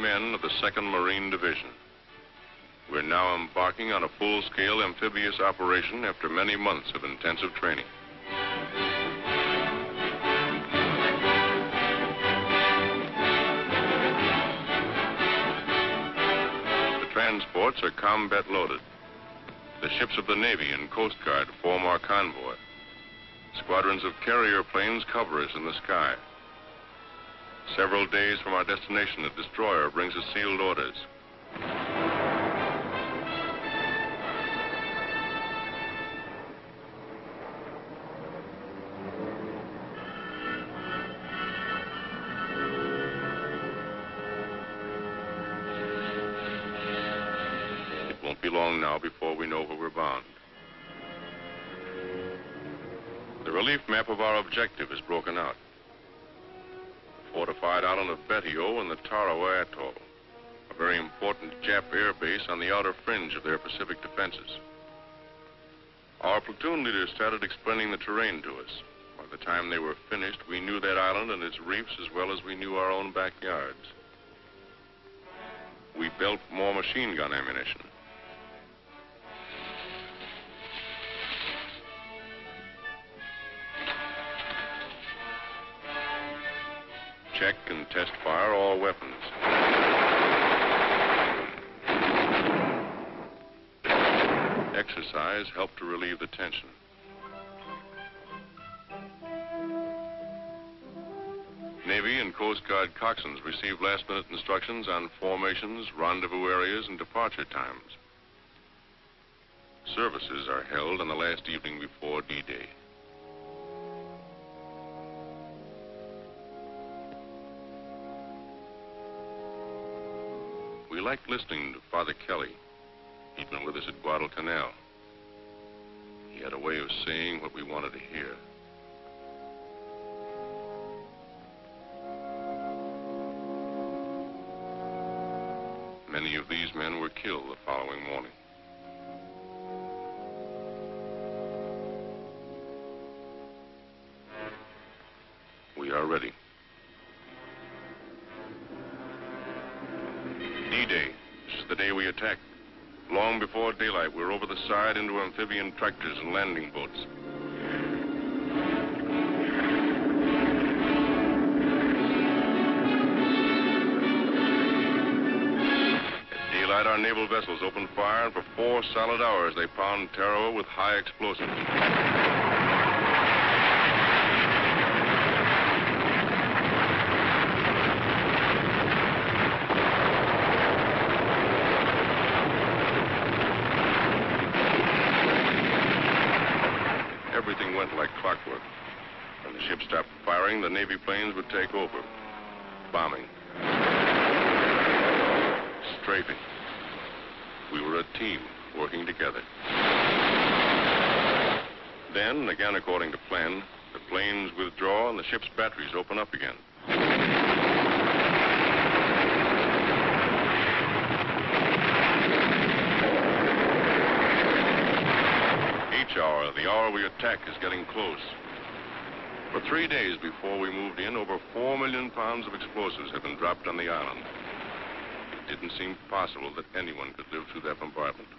men of the 2nd Marine Division. We're now embarking on a full-scale amphibious operation after many months of intensive training. The transports are combat loaded. The ships of the Navy and Coast Guard form our convoy. Squadrons of carrier planes cover us in the sky. Several days from our destination, a destroyer brings us sealed orders. It won't be long now before we know where we're bound. The relief map of our objective is broken out. The fortified island of Betio and the Tarawa atoll, a very important Jap air base on the outer fringe of their Pacific defenses. Our platoon leaders started explaining the terrain to us. By the time they were finished, we knew that island and its reefs as well as we knew our own backyards. We built more machine gun ammunition. Check and test fire all weapons. Exercise helped to relieve the tension. Navy and Coast Guard coxswains received last-minute instructions on formations, rendezvous areas, and departure times. Services are held on the last evening before D-Day. We liked listening to Father Kelly. He'd been with us at Guadalcanal. He had a way of saying what we wanted to hear. Many of these men were killed the following morning. We are ready. D-Day. This is the day we attack. Long before daylight, we're over the side into amphibian tractors and landing boats. At daylight, our naval vessels open fire, and for 4 solid hours, they pound Tarawa with high explosives. Everything went like clockwork. When the ship stopped firing, the Navy planes would take over. Bombing. Strafing. We were a team working together. Then, again according to plan, the planes withdraw and the ship's batteries open up again. The hour we attack is getting close. For 3 days before we moved in, over 4 million pounds of explosives had been dropped on the island. It didn't seem possible that anyone could live through that bombardment.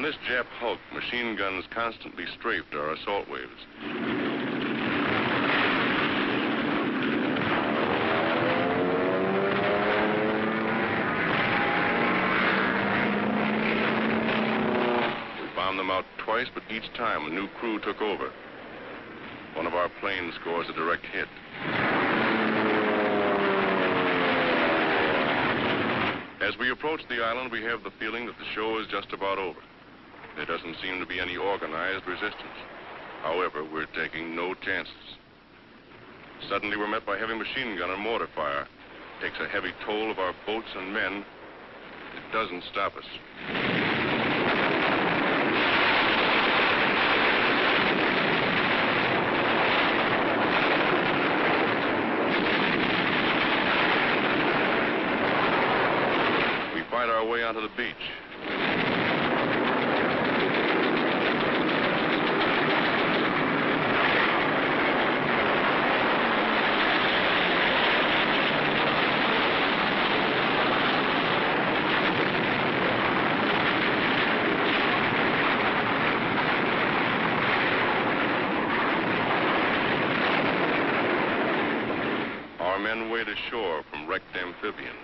This Jap hulk, machine guns constantly strafed our assault waves. We bombed them out twice, but each time a new crew took over. One of our planes scores a direct hit. As we approach the island, we have the feeling that the show is just about over. There doesn't seem to be any organized resistance. However, we're taking no chances. Suddenly, we're met by heavy machine gun and mortar fire. It takes a heavy toll of our boats and men. It doesn't stop us. our way onto the beach. Our men wade ashore from wrecked amphibians.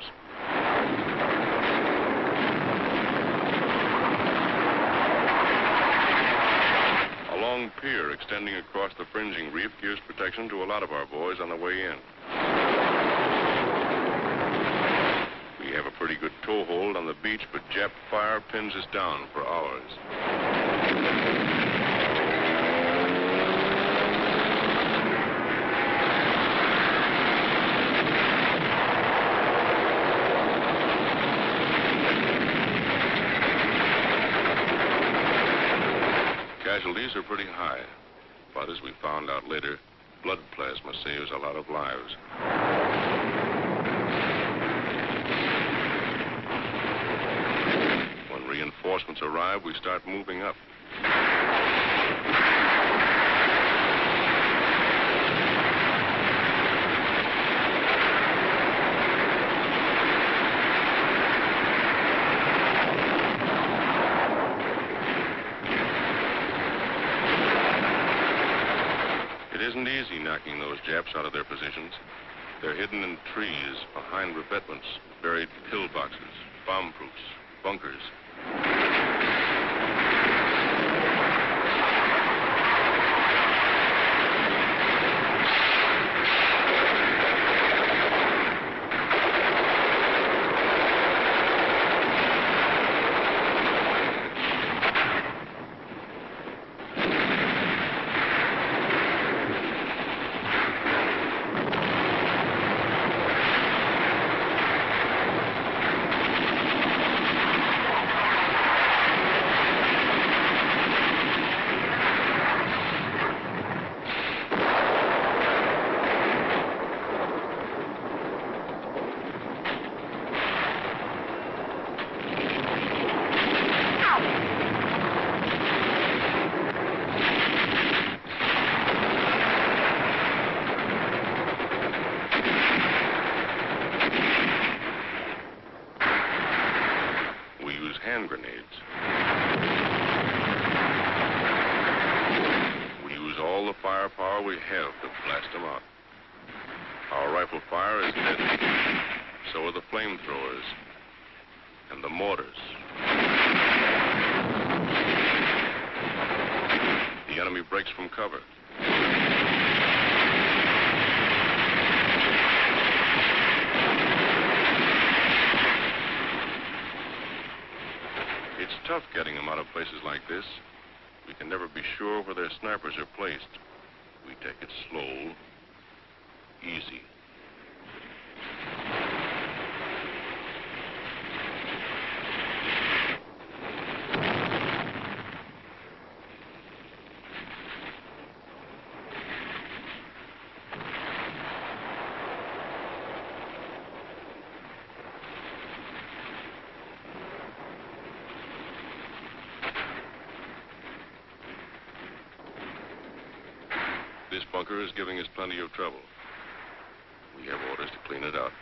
A long pier extending across the fringing reef gives protection to a lot of our boys on the way in. We have a pretty good toehold on the beach, but Jap fire pins us down for hours. Casualties are pretty high, but as we found out later, blood plasma saves a lot of lives. When reinforcements arrive, we start moving up. It isn't easy knocking those Japs out of their positions. They're hidden in trees, behind revetments, buried pillboxes, bomb-proofs, bunkers. Hand grenades. We use all the firepower we have to blast them out. Our rifle fire is deadly. So are the flamethrowers and the mortars. The enemy breaks from cover. It's tough getting them out of places like this. We can never be sure where their snipers are placed. We take it slow, easy. This bunker is giving us plenty of trouble. We have orders to clean it out.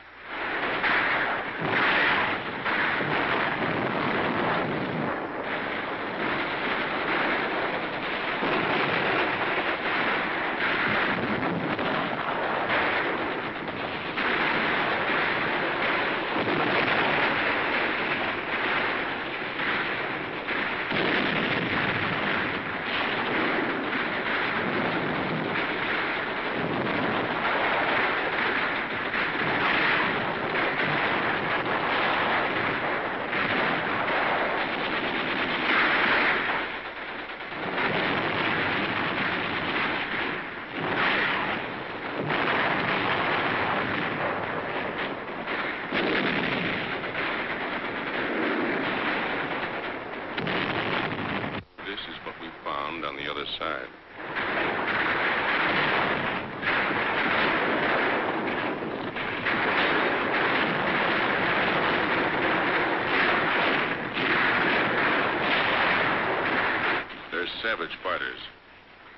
savage fighters.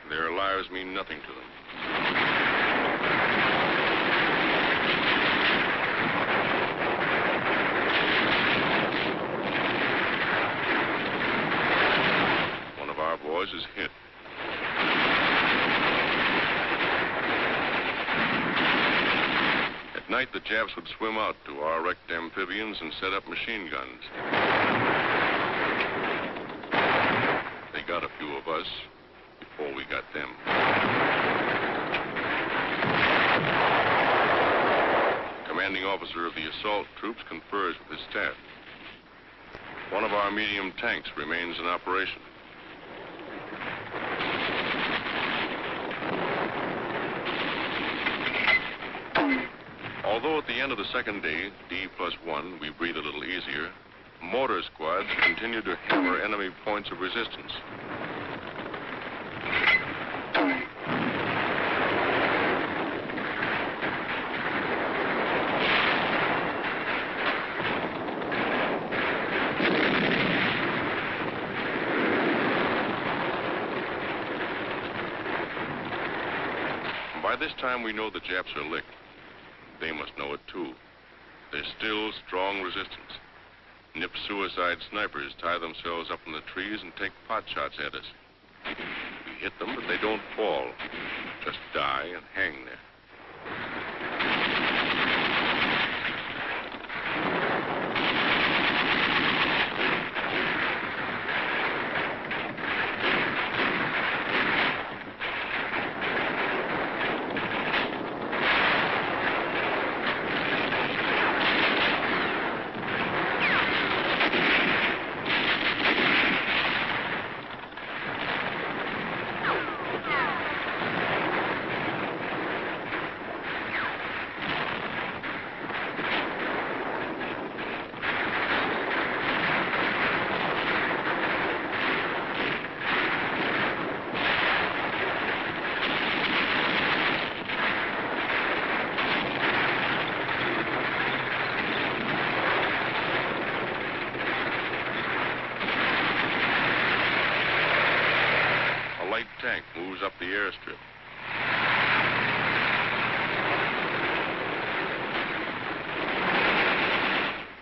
Their lives mean nothing to them. One of our boys is hit. At night, the Japs would swim out to our wrecked amphibians and set up machine guns. They got a few of us before we got them. Commanding officer of the assault troops confers with his staff. One of our medium tanks remains in operation. Although at the end of the second day, D+1, we breathe a little easier, mortar squads continue to hammer enemy points of resistance. By this time, we know the Japs are licked. They must know it, too. There's still strong resistance. Nip suicide snipers tie themselves up in the trees and take pot shots at us. We hit them, but they don't fall. Just die and hang there. Tank moves up the airstrip.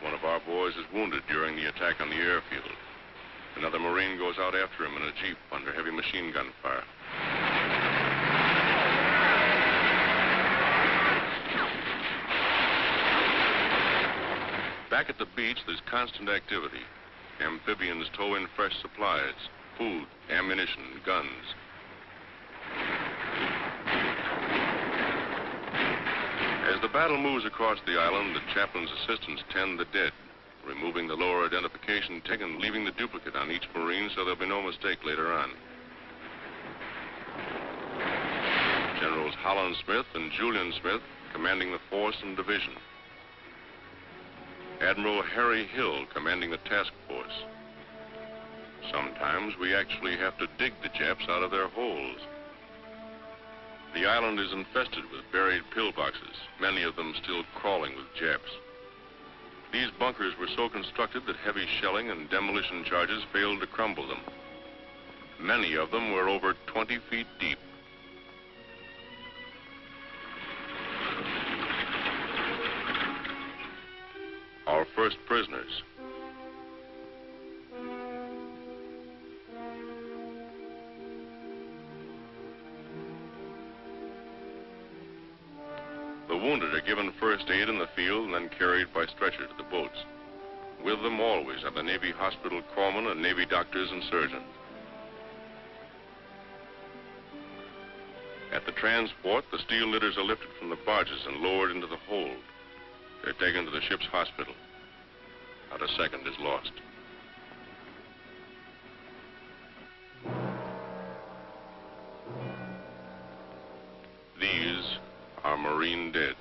One of our boys is wounded during the attack on the airfield. Another Marine goes out after him in a jeep under heavy machine gun fire. Back at the beach, there's constant activity. Amphibians tow in fresh supplies, food, ammunition, guns. As the battle moves across the island, the chaplain's assistants tend the dead, removing the lower identification tick and leaving the duplicate on each Marine so there'll be no mistake later on. Generals Holland Smith and Julian Smith commanding the force and division. Admiral Harry Hill commanding the task force. Sometimes we actually have to dig the Japs out of their holes. The island is infested with buried pillboxes, many of them still crawling with Japs. These bunkers were so constructed that heavy shelling and demolition charges failed to crumble them. Many of them were over 20 feet deep. Our first prisoners. The wounded are given first aid in the field and then carried by stretcher to the boats. With them always are the Navy hospital corpsmen and Navy doctors and surgeons. At the transport, the steel litters are lifted from the barges and lowered into the hold. They're taken to the ship's hospital. Not a second is lost. These are Marine dead.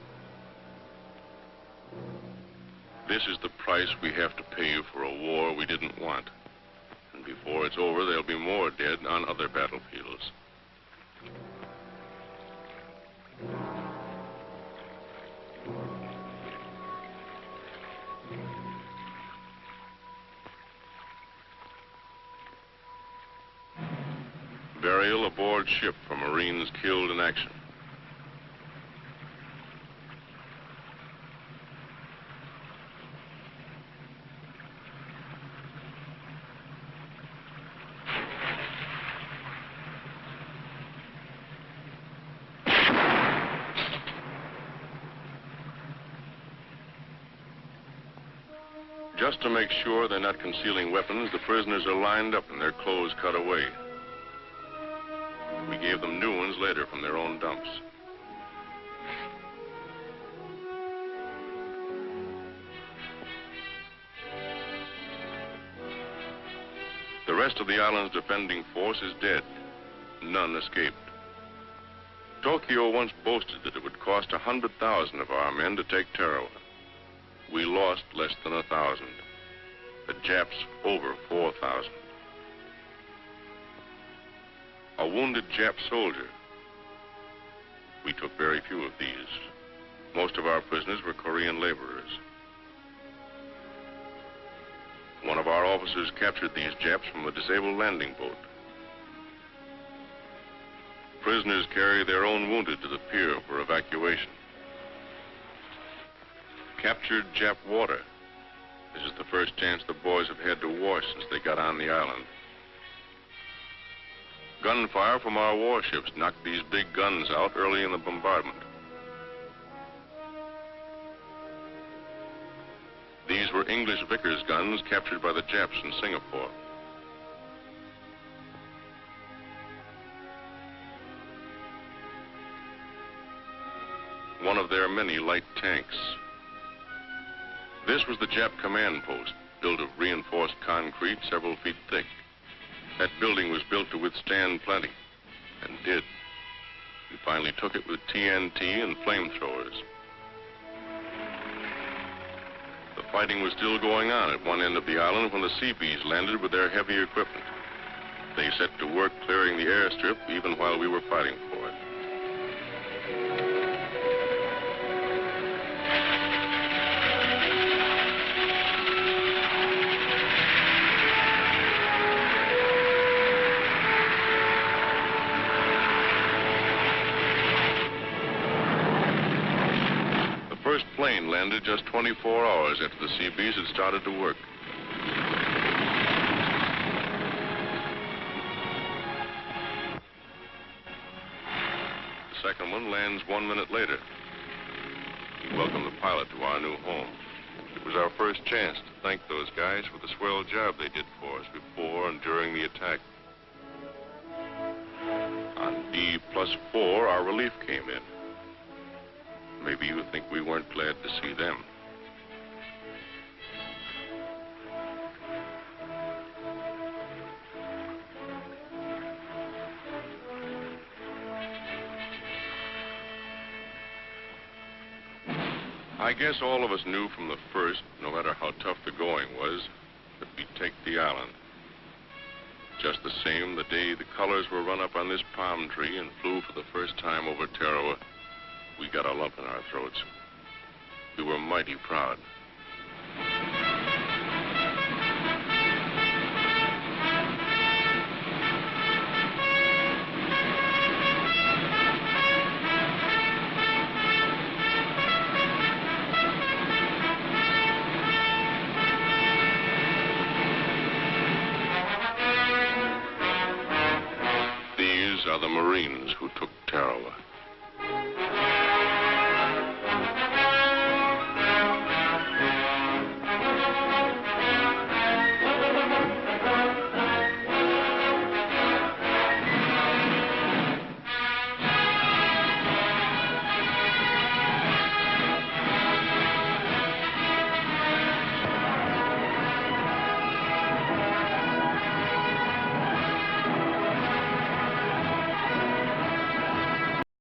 This is the price we have to pay for a war we didn't want. And before it's over, there'll be more dead on other battlefields. burial aboard ship for Marines killed in action. Just to make sure they're not concealing weapons, the prisoners are lined up and their clothes cut away. We gave them new ones later from their own dumps. The rest of the island's defending force is dead. None escaped. Tokyo once boasted that it would cost 100,000 of our men to take Tarawa. We lost less than 1,000. The Japs over 4,000. A wounded Jap soldier. We took very few of these. Most of our prisoners were Korean laborers. One of our officers captured these Japs from a disabled landing boat. Prisoners carry their own wounded to the pier for evacuation. Captured Jap water. This is the first chance the boys have had to wash since they got on the island. Gunfire from our warships knocked these big guns out early in the bombardment. These were English Vickers guns captured by the Japs in Singapore. One of their many light tanks. This was the Jap command post, built of reinforced concrete several feet thick. That building was built to withstand plenty, and did. We finally took it with TNT and flamethrowers. The fighting was still going on at one end of the island when the Seabees landed with their heavy equipment. They set to work clearing the airstrip even while we were fighting for it. The first plane landed just 24 hours after the Seabees had started to work. The second one lands 1 minute later. We welcomed the pilot to our new home. It was our first chance to thank those guys for the swell job they did for us before and during the attack. On D+4, our relief came in. Maybe you think we weren't glad to see them. I guess all of us knew from the first, no matter how tough the going was, that we'd take the island. Just the same, the day the colors were run up on this palm tree and flew for the first time over Tarawa, we got a lump in our throats. We were mighty proud. These are the Marines who took Tarawa.